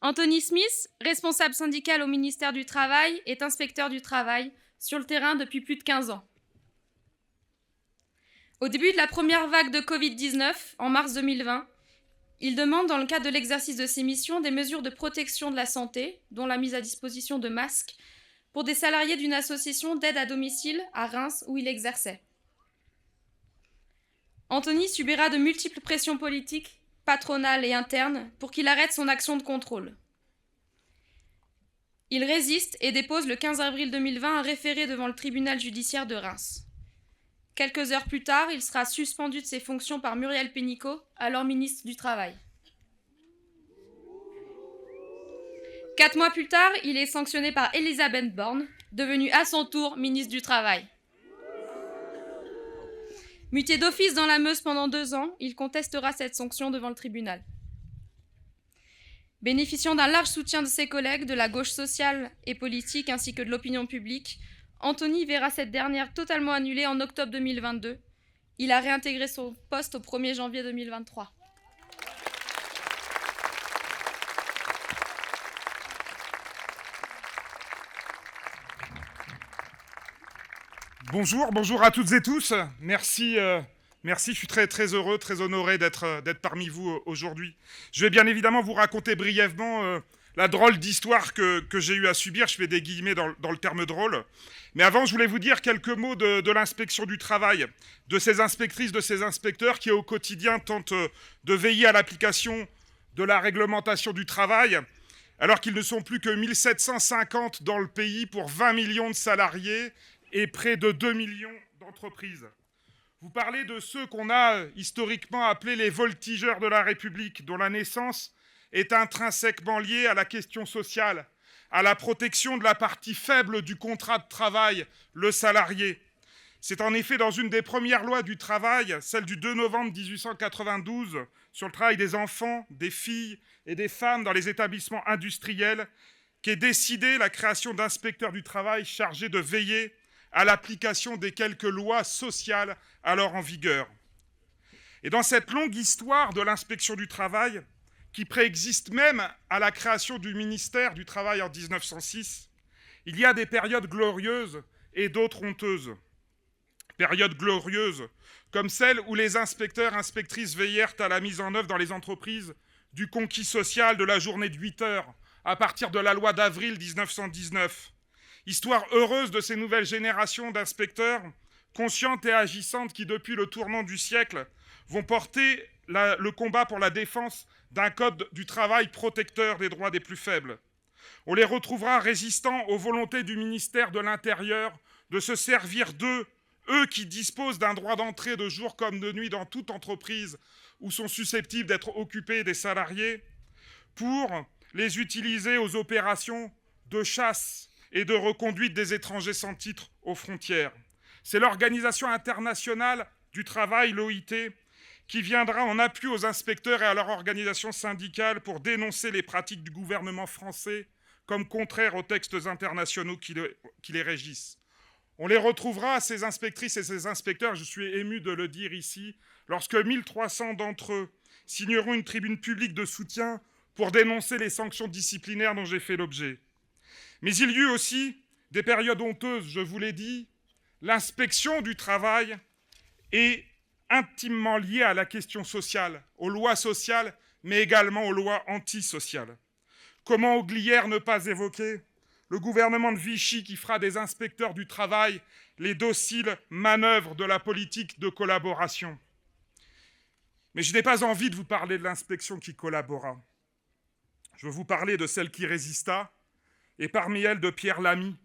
Anthony Smith, responsable syndical au ministère du Travail, est inspecteur du travail sur le terrain depuis plus de 15 ans. Au début de la première vague de Covid-19, en mars 2020, il demande, dans le cadre de l'exercice de ses missions, des mesures de protection de la santé, dont la mise à disposition de masques, pour des salariés d'une association d'aide à domicile à Reims où il exerçait. Anthony subira de multiples pressions politiques, patronales et internes pour qu'il arrête son action de contrôle. Il résiste et dépose le 15 avril 2020 un référé devant le tribunal judiciaire de Reims. Quelques heures plus tard, il sera suspendu de ses fonctions par Muriel Pénicaud, alors ministre du Travail. 4 mois plus tard, il est sanctionné par Elisabeth Borne, devenue à son tour ministre du Travail. Muté d'office dans la Meuse pendant 2 ans, il contestera cette sanction devant le tribunal. Bénéficiant d'un large soutien de ses collègues, de la gauche sociale et politique ainsi que de l'opinion publique, Anthony verra cette dernière totalement annulée en octobre 2022. Il a réintégré son poste au 1er janvier 2023. Bonjour à toutes et tous. Merci, je suis très heureux, très honoré d'être parmi vous aujourd'hui. Je vais bien évidemment vous raconter brièvement la drôle d'histoire que j'ai eu à subir. Je fais des guillemets dans le terme drôle. Mais avant, je voulais vous dire quelques mots de l'inspection du travail, de ces inspectrices, de ces inspecteurs qui au quotidien tentent de veiller à l'application de la réglementation du travail, alors qu'ils ne sont plus que 1750 dans le pays pour 20 millions de salariés et près de 2 millions d'entreprises. Vous parlez de ceux qu'on a historiquement appelés les voltigeurs de la République, dont la naissance est intrinsèquement liée à la question sociale, à la protection de la partie faible du contrat de travail, le salarié. C'est en effet dans une des premières lois du travail, celle du 2 novembre 1892, sur le travail des enfants, des filles et des femmes dans les établissements industriels, qu'est décidée la création d'inspecteurs du travail chargés de veiller à l'application des quelques lois sociales alors en vigueur. Et dans cette longue histoire de l'inspection du travail, qui préexiste même à la création du ministère du Travail en 1906, il y a des périodes glorieuses et d'autres honteuses. Périodes glorieuses, comme celle où les inspecteurs-inspectrices veillèrent à la mise en œuvre dans les entreprises du conquis social de la journée de 8 heures, à partir de la loi d'avril 1919. Histoire heureuse de ces nouvelles générations d'inspecteurs, conscientes et agissantes qui, depuis le tournant du siècle, vont porter le combat pour la défense d'un code du travail protecteur des droits des plus faibles. On les retrouvera résistant aux volontés du ministère de l'Intérieur de se servir d'eux, eux qui disposent d'un droit d'entrée de jour comme de nuit dans toute entreprise où sont susceptibles d'être occupés des salariés, pour les utiliser aux opérations de chasse et de reconduite des étrangers sans titre aux frontières. C'est l'Organisation internationale du travail, l'OIT, qui viendra en appui aux inspecteurs et à leur organisation syndicale pour dénoncer les pratiques du gouvernement français comme contraires aux textes internationaux qui les régissent. On les retrouvera, ces inspectrices et ces inspecteurs, je suis ému de le dire ici, lorsque 1300 d'entre eux signeront une tribune publique de soutien pour dénoncer les sanctions disciplinaires dont j'ai fait l'objet. Mais il y eut aussi des périodes honteuses, je vous l'ai dit. L'inspection du travail est intimement liée à la question sociale, aux lois sociales, mais également aux lois antisociales. Comment oublier ne pas évoquer le gouvernement de Vichy qui fera des inspecteurs du travail les dociles manœuvres de la politique de collaboration. Mais je n'ai pas envie de vous parler de l'inspection qui collabora. Je veux vous parler de celle qui résista, et parmi elles de Pierre Lamy.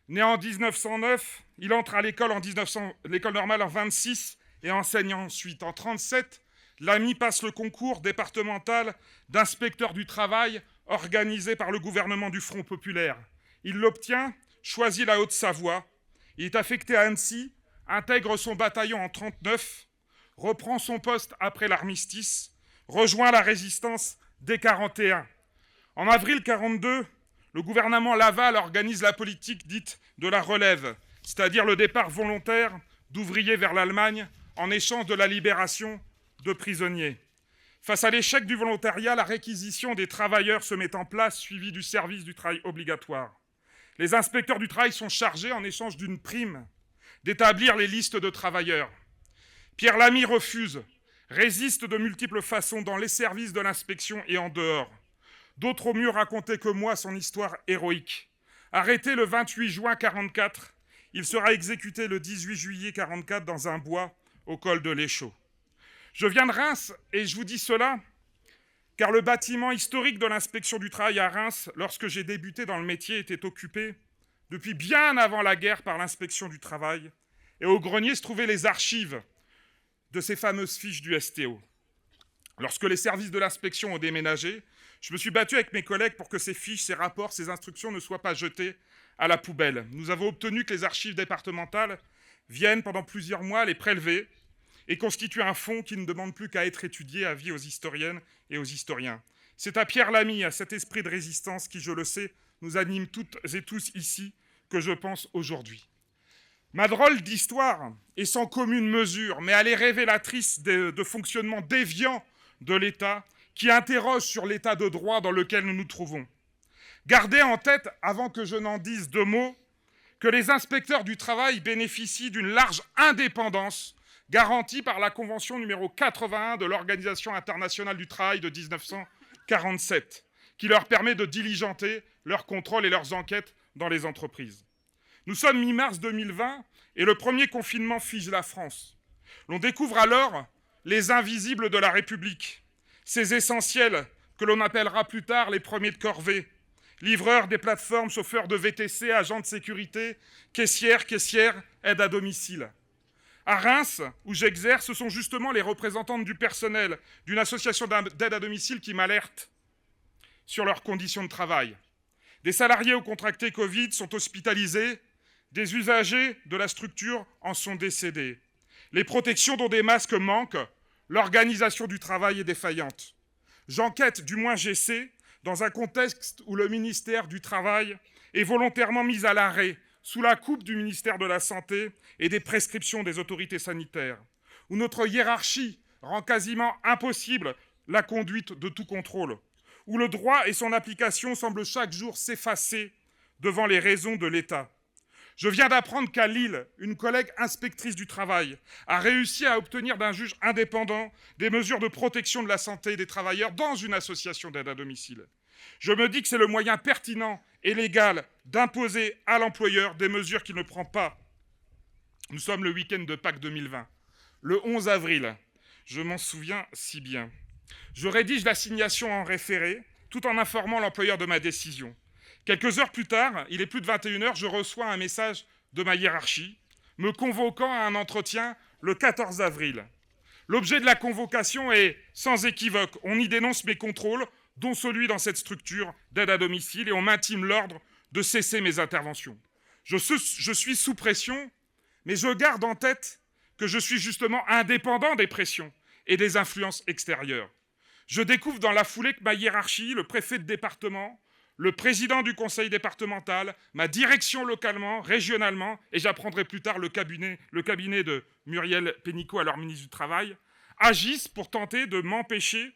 Né en 1909, il entre à l'école normale en 26 et enseigne ensuite. En 1937, Lamy passe le concours départemental d'inspecteur du travail organisé par le gouvernement du Front populaire. Il l'obtient, choisit la Haute-Savoie. Il est affecté à Annecy, intègre son bataillon en 1939, reprend son poste après l'armistice, rejoint la résistance dès 1941. En avril 1942, le gouvernement Laval organise la politique dite de la relève, c'est-à-dire le départ volontaire d'ouvriers vers l'Allemagne en échange de la libération de prisonniers. Face à l'échec du volontariat, la réquisition des travailleurs se met en place, suivie du service du travail obligatoire. Les inspecteurs du travail sont chargés, en échange d'une prime, d'établir les listes de travailleurs. Pierre Lamy refuse, résiste de multiples façons dans les services de l'inspection et en dehors. D'autres ont mieux raconté que moi son histoire héroïque. Arrêté le 28 juin 1944, il sera exécuté le 18 juillet 1944 dans un bois au col de l'Échaud. Je viens de Reims et je vous dis cela car le bâtiment historique de l'inspection du travail à Reims, lorsque j'ai débuté dans le métier, était occupé depuis bien avant la guerre par l'inspection du travail. Et au grenier se trouvaient les archives de ces fameuses fiches du STO. Lorsque les services de l'inspection ont déménagé, je me suis battu avec mes collègues pour que ces fiches, ces rapports, ces instructions ne soient pas jetés à la poubelle. Nous avons obtenu que les archives départementales viennent pendant plusieurs mois les prélever et constituent un fonds qui ne demande plus qu'à être étudié à vie aux historiennes et aux historiens. C'est à Pierre Lamy, à cet esprit de résistance qui, je le sais, nous anime toutes et tous ici, que je pense aujourd'hui. Ma drôle d'histoire est sans commune mesure, mais elle est révélatrice de fonctionnement déviant de l'État qui interroge sur l'état de droit dans lequel nous nous trouvons. Gardez en tête, avant que je n'en dise deux mots, que les inspecteurs du travail bénéficient d'une large indépendance garantie par la Convention numéro 81 de l'Organisation internationale du travail de 1947, qui leur permet de diligenter leurs contrôles et leurs enquêtes dans les entreprises. Nous sommes mi-mars 2020 et le premier confinement fige la France. L'on découvre alors les invisibles de la République, ces essentiels que l'on appellera plus tard les premiers de corvée, livreurs des plateformes, chauffeurs de VTC, agents de sécurité, caissières, aides à domicile. À Reims, où j'exerce, ce sont justement les représentantes du personnel d'une association d'aide à domicile qui m'alertent sur leurs conditions de travail. Des salariés ou contractés Covid sont hospitalisés, des usagers de la structure en sont décédés. Les protections dont des masques manquent, l'organisation du travail est défaillante. J'enquête, du moins j'essaie, dans un contexte où le ministère du Travail est volontairement mis à l'arrêt, sous la coupe du ministère de la Santé et des prescriptions des autorités sanitaires, où notre hiérarchie rend quasiment impossible la conduite de tout contrôle, où le droit et son application semblent chaque jour s'effacer devant les raisons de l'État. Je viens d'apprendre qu'à Lille, une collègue inspectrice du travail a réussi à obtenir d'un juge indépendant des mesures de protection de la santé des travailleurs dans une association d'aide à domicile. Je me dis que c'est le moyen pertinent et légal d'imposer à l'employeur des mesures qu'il ne prend pas. Nous sommes le week-end de Pâques 2020. Le 11 avril, je m'en souviens si bien. Je rédige l'assignation en référé, tout en informant l'employeur de ma décision. Quelques heures plus tard, il est plus de 21h, je reçois un message de ma hiérarchie, me convoquant à un entretien le 14 avril. L'objet de la convocation est sans équivoque. On y dénonce mes contrôles, dont celui dans cette structure d'aide à domicile, et on m'intime l'ordre de cesser mes interventions. Je suis sous pression, mais je garde en tête que je suis justement indépendant des pressions et des influences extérieures. Je découvre dans la foulée que ma hiérarchie, le préfet de département, le président du conseil départemental, ma direction localement, régionalement, et j'apprendrai plus tard le cabinet de Muriel Pénicaud, alors ministre du Travail, agissent pour tenter de m'empêcher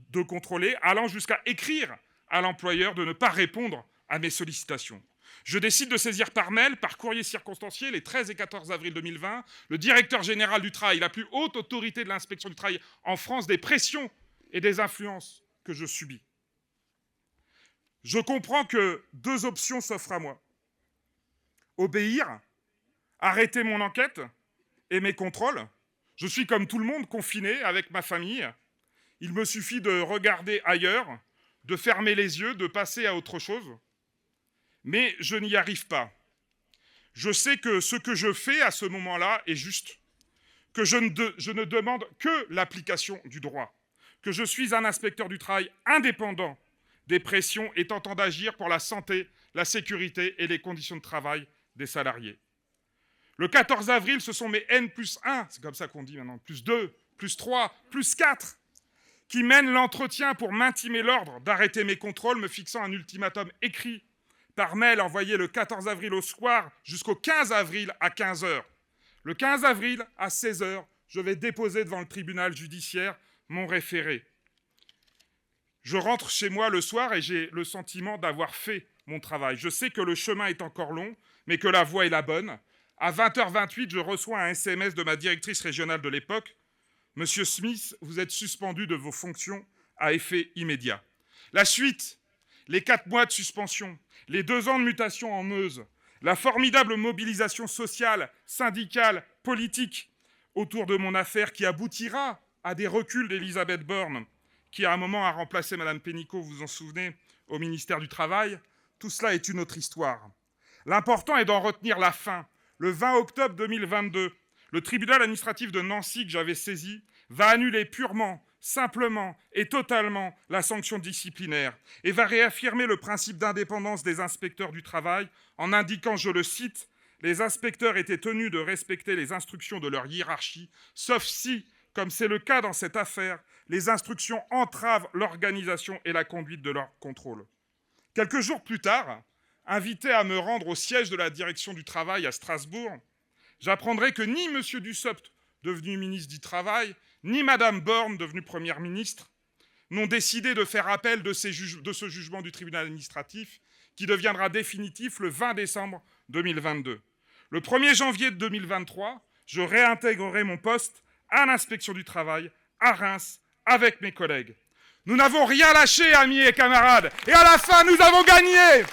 de contrôler, allant jusqu'à écrire à l'employeur de ne pas répondre à mes sollicitations. Je décide de saisir par mail, par courrier circonstancié, les 13 et 14 avril 2020, le directeur général du travail, la plus haute autorité de l'inspection du travail en France, des pressions et des influences que je subis. Je comprends que deux options s'offrent à moi. Obéir, arrêter mon enquête et mes contrôles. Je suis comme tout le monde confiné avec ma famille. Il me suffit de regarder ailleurs, de fermer les yeux, de passer à autre chose. Mais je n'y arrive pas. Je sais que ce que je fais à ce moment-là est juste, que je ne demande que l'application du droit, que je suis un inspecteur du travail indépendant des pressions et tentant d'agir pour la santé, la sécurité et les conditions de travail des salariés. Le 14 avril, ce sont mes N+1, c'est comme ça qu'on dit maintenant, +2, +3, +4, qui mènent l'entretien pour m'intimer l'ordre d'arrêter mes contrôles, me fixant un ultimatum écrit par mail envoyé le 14 avril au soir jusqu'au 15 avril à 15h. Le 15 avril à 16h, je vais déposer devant le tribunal judiciaire mon référé. Je rentre chez moi le soir et j'ai le sentiment d'avoir fait mon travail. Je sais que le chemin est encore long, mais que la voie est la bonne. À 20h28, je reçois un SMS de ma directrice régionale de l'époque. « Monsieur Smith, vous êtes suspendu de vos fonctions à effet immédiat. » La suite, les 4 mois de suspension, les 2 ans de mutation en Meuse, la formidable mobilisation sociale, syndicale, politique autour de mon affaire qui aboutira à des reculs d'Elisabeth Borne, qui à un moment a remplacé Mme Pénicaud, vous vous en souvenez, au ministère du Travail. Tout cela est une autre histoire. L'important est d'en retenir la fin. Le 20 octobre 2022, le tribunal administratif de Nancy que j'avais saisi va annuler purement, simplement et totalement la sanction disciplinaire et va réaffirmer le principe d'indépendance des inspecteurs du travail en indiquant, je le cite, « Les inspecteurs étaient tenus de respecter les instructions de leur hiérarchie, sauf si, comme c'est le cas dans cette affaire, les instructions entravent l'organisation et la conduite de leur contrôle. » Quelques jours plus tard, invité à me rendre au siège de la direction du travail à Strasbourg, j'apprendrai que ni M. Dussopt, devenu ministre du Travail, ni Mme Borne, devenue Première ministre, n'ont décidé de faire appel de ce jugement du tribunal administratif qui deviendra définitif le 20 décembre 2022. Le 1er janvier 2023, je réintégrerai mon poste à l'inspection du travail, à Reims, avec mes collègues. Nous n'avons rien lâché, amis et camarades, et à la fin, nous avons gagné!